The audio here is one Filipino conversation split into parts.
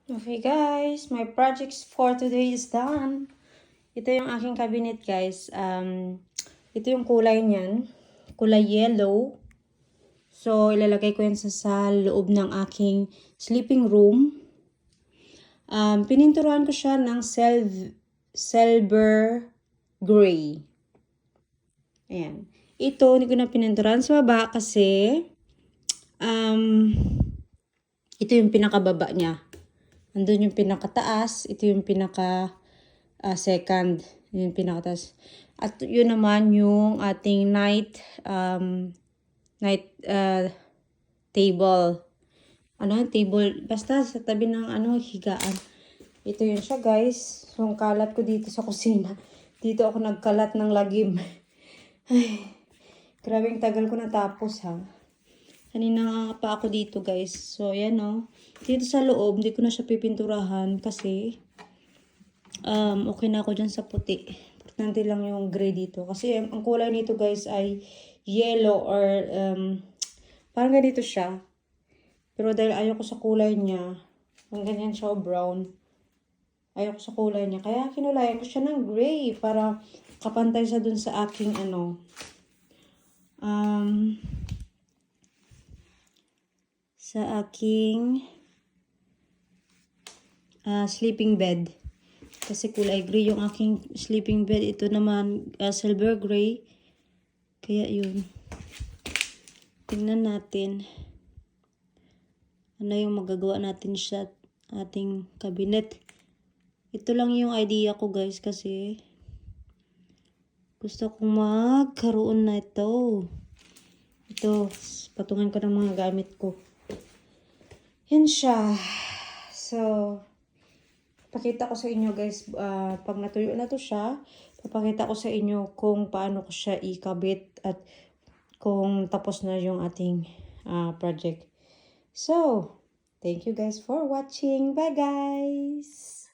Okay guys, my projects for today is done. Ito yung aking cabinet guys. Ito yung kulay niyan. Kulay yellow. So, ilalagay ko yan sa loob ng aking sleeping room. Pininturuan ko siya ng silver gray. Ayan. Ito, hindi ko na pininturuan sa baba kasi ito yung pinakababa niya. Andun yung pinakataas, ito yung second, yung pinakataas. At yun naman yung ating night table. Table, basta sa tabi ng higaan. Ito yun siya guys. So, ang kalat ko dito sa kusina. Dito ako nagkalat ng lagim. Ay, grabing tagal ko natapos ha. Kanina pa ako dito guys. So, yan o. Dito sa loob, hindi ko na siya pipinturahan kasi okay na ako dyan sa puti. Importante lang yung gray dito. Kasi ang kulay nito guys ay yellow or parang ganito siya. Pero dahil ayoko sa kulay niya, ang ganyan siya o brown. Ayoko sa kulay niya. Kaya kinulayan ko siya ng gray para kapantay siya dun sa aking sleeping bed. Kasi kulay gray yung aking sleeping bed. Ito naman silver gray. Kaya yun. Tingnan natin. Ano yung magagawa natin sa ating cabinet. Ito lang yung idea ko guys kasi gusto kong magkaroon na ito. Ito, patungan ko ng mga gamit ko. Yan siya. So, pakita ko sa inyo guys, pag natuyo na to siya, papakita ko sa inyo kung paano ko siya ikabit at kung tapos na yung ating project. So, thank you guys for watching. Bye guys!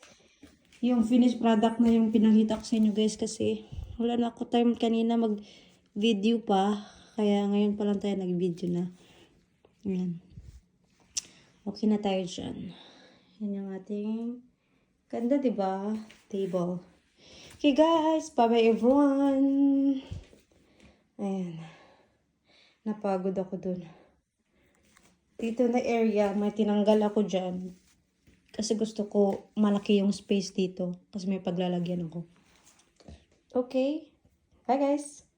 Yung finished product na yung pinakita ko sa inyo guys kasi wala na ako time kanina mag-video pa. Kaya ngayon pa lang tayo nag-video na. Ayan. Okay na tayo dyan. Yan yung ating ganda, diba? Table. Okay guys, bye-bye everyone. Ayan. Napagod ako dun. Dito na area, may tinanggal ako dyan. Kasi gusto ko malaki yung space dito. Kasi may paglalagyan ako. Okay. Bye guys.